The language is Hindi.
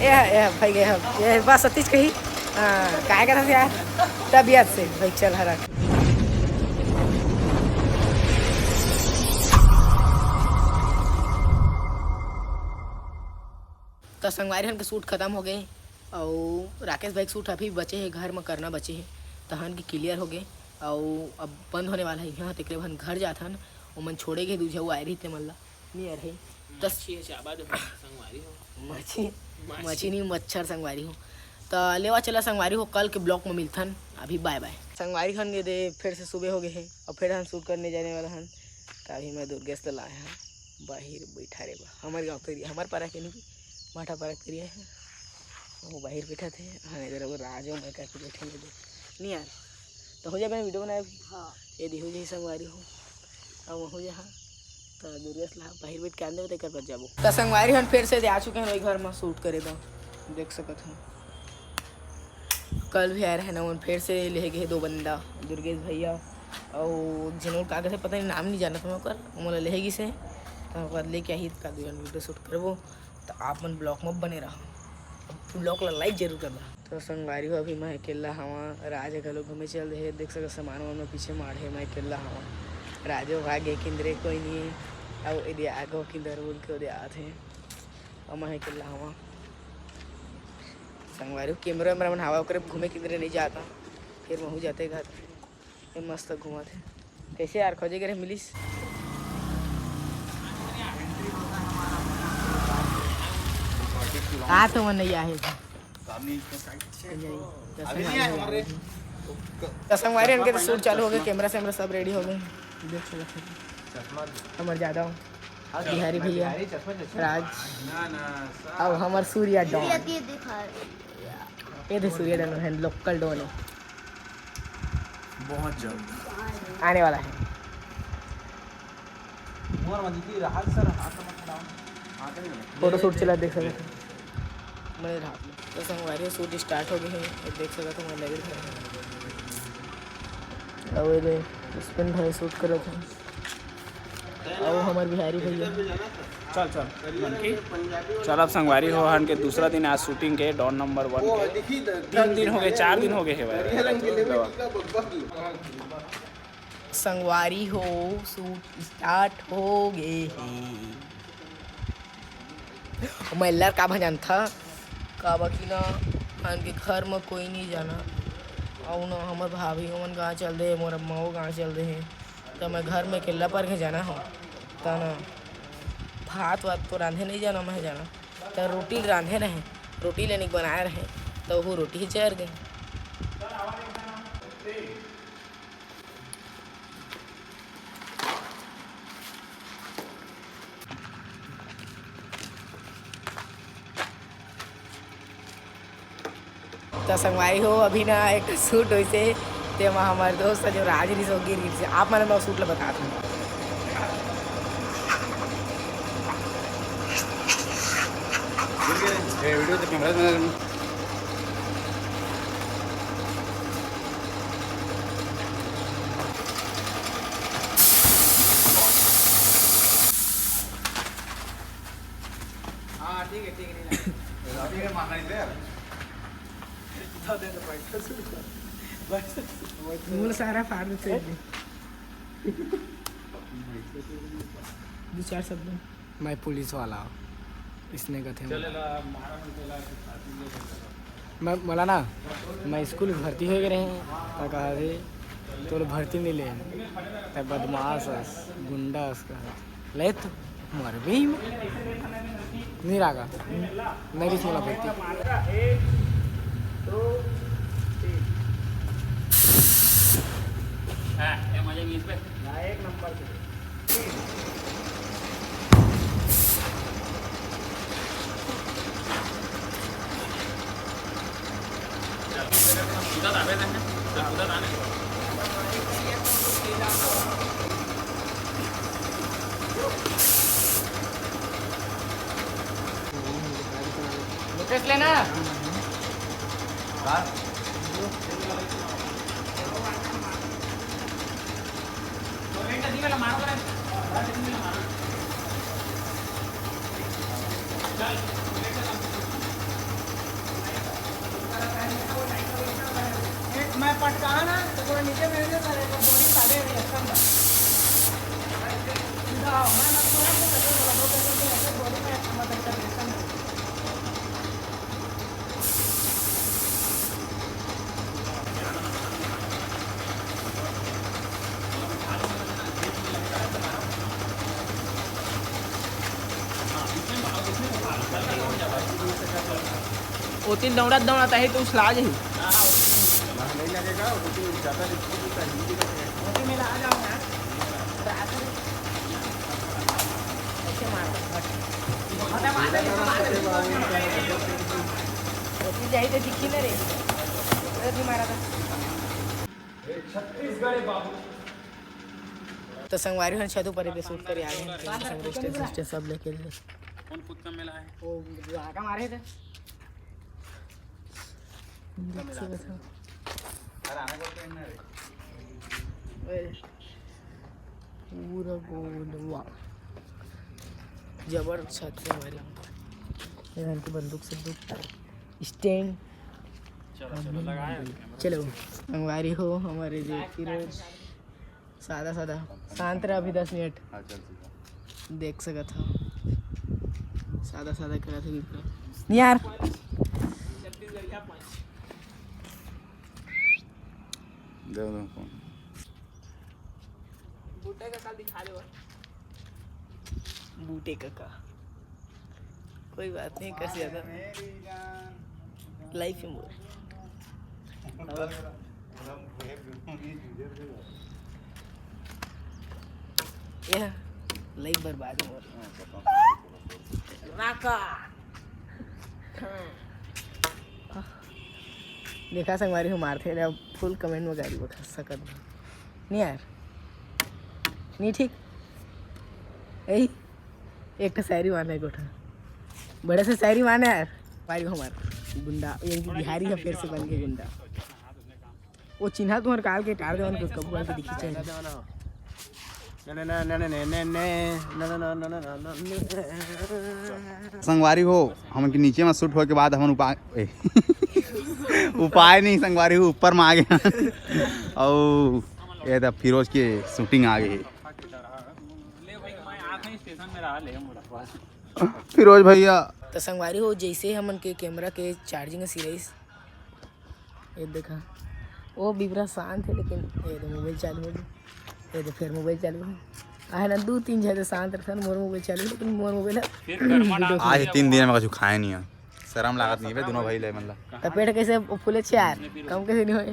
ये भाई ये बस सतीश कही काय करत यार तबियत से भाई चल हरा तो संगवारी हन के सूट खत्म हो गए और राकेश भाई के सूट अभी बचे हैं घर में करना बचे हैं तहन की क्लियर हो गए और अब बंद होने वाला है यहाँ तक हम घर जात हन और मन छोड़े गए दूजा वो आए रही थे मल्ला नहीं आ रही दस मछी नहीं मच्छर संगवारी हो तो लेवा चला संगवारी हो कल के ब्लॉक में मिलथन अभी बाय बाय संगवारी खन गए दे फिर से सुबह हो गए हैं और फिर हम शूट करने जाने वाला हन तो अभी मैं दुर्गेश तो लाए हैं बाहर बैठा रे बा हमारे गाँव करिए हमारे पारा के नहीं माठा पारा करिए है वो बाहर बैठा थे हाँ इधर वो राजो मैं करके बैठेंगे दे नहीं यार तो हो जाए मैंने वीडियो बनाया हाँ यदि हो जाए संगवारी हो अब हो जाए हाँ तो दुर्गेश ला बाहर बैठ के आने होते कर बच जाबो तो संगवारी हम फिर से आ चुके हैं घर में शूट करे तो देख सकत हूँ कल भी आए रहे ना उन फिर से ले गए दो बंदा दुर्गेश भैया और जिन्होंने कागज से पता नहीं नाम नहीं जाना था मैं कर मोला लेगी से तो लेके आई का वीडियो शूट करबो तो आप मन ब्लॉग में बने रहो ब्लॉग ला लाइक जरूर करना तो संगवारी हो अभी मैं अकेला हवा राज घलो घूमे चल रहे देख सको सामान वामान पीछे माढ़े मैं अकेला हवा राजो भागे किंदरे कोई नहीं और यदि आगो किंदर बोल के उदे आते हैं और मैं अकेला हवा संगवारी कैमरा वैमरा मन हवा करे घूमे किंदरे नहीं जाता फिर वहाँ जाते घर ये मस्त घूमा थे कैसे यार खोजे करे मिलिस आ तो मन नहीं आए संगवारी इनके तो शूट चालू हो गए कैमरा से सब रेडी हो गए हमारे ज़्यादा बिहारी भैया राज अब हमार सूर्या डॉन ये थे सूर्या डॉन है लोकल डॉन है बहुत जल्द आने वाला है फोटो शूट चला देख सकते मेरे हाथ में तो संगवारी शूट स्टार्ट हो गए हैं देख सकते तो मैं लगे थे और ये स्पिन भाई शूट कर थे और हमारे बिहारी भैया चल चल चल अब संगवारी हो हन के दूसरा दिन आज शूटिंग के डॉन नंबर 1 के 3 दिन हो गए 4 दिन हो गए है संगवारी हो शूट स्टार्ट हो गए हैं मैं लड़का भजन था का बाकी ना हन के घर में कोई नहीं जाना और ना हमारे भाभी मन कहाँ चल दे मोर अम्मा कहाँ चल दे हैं तो मैं घर में अकेला पर के जाना हो तो ना भात वात तो रांधे नहीं जाना मैं जाना तो रोटी रांधे रहे रोटी लेने बनाए रहे तो वो रोटी ही चढ़ गए तो संगवारी हो अभी ना एक सूट वैसे ते वहाँ हमारे दोस्त जो राज रही सो गिर से आप मैंने मैं सूट ला बता दूँ वीडियो तो कैमरा में हाँ ठीक है मारना इधर मूल सारा फाड़ देते दो चार शब्द मैं पुलिस वाला इसने कहते मैं बोला ना मैं स्कूल भर्ती हो गए रहे तो कहा रे तो भर्ती नहीं ले तब बदमाश गुंडा उसका ले तो मर भी नहीं रागा नहीं रिच वाला भर्ती एक नंबर लेना मैं पटका ना तो थोड़ा नीचे में ना करे तो बॉडी सादे में अच्छा ना सीधा मैं ना थोड़ा सा दो ऐसे बॉडी में अच्छा मत कर ऐसा ना ओती दौड़ाता है तो उसला जाही नहीं लगेगा ओती ज्यादा ओती में ला जाऊंगा ऐसे मार ओती जाही तो दिखी ना रे भी मारा था छत्तीसगढ़ बाबू तो संगवारी हन छतु पर पे शूट कर आ गए संग सब लेके कौन खुद का मिला है वो आका मारे थे पूरा गोल वाह जबर छत से हमारी की बंदूक से स्टैंड चलो हमारी हो हमारे जो फिरोज सादा सादा शांत रहा अभी 10 मिनट देख सका था सादा सादा करा था नहीं यार दे दो फोन बूटे का दिखा दो बूटे का कोई बात नहीं कर ज्यादा लाइफ में मोर यह लाइफ बर्बाद मोर राका देखा संगवारी हो मारते अब फुल कमेंट में गाड़ी बखा सकत नहीं यार नहीं ठीक यही एक तो शायरी मारना है गोठा बड़े से शायरी मारना यार मारी हमार गुंडा ये बिहारी है फिर से बन के गुंडा वो चिन्हा तुम्हारे काल के टार देवन को कब के दिखी चाहिए संगवारी हो हम के नीचे में शूट हो के बाद हम उपाय नहीं संगवारी हो ऊपर में आ गए और ये तो फिरोज के शूटिंग आ गई फिरोज भैया तो संगवारी हो जैसे हमन के कैमरा के चार्जिंग सिराइस ये देखा वो बिबरा शांत है लेकिन ये तो मोबाइल चालू हो ये तो फिर मोबाइल चालू है ना 2-3 जगह शांत रखा मोर मोबाइल चालू लेकिन मोर मोबाइल आज 3 दिन में कुछ खाए नहीं है शर्म लागत नहीं है दोनों भाई ले मतलब तो पेट कैसे फूले 4 कम कैसे नहीं होए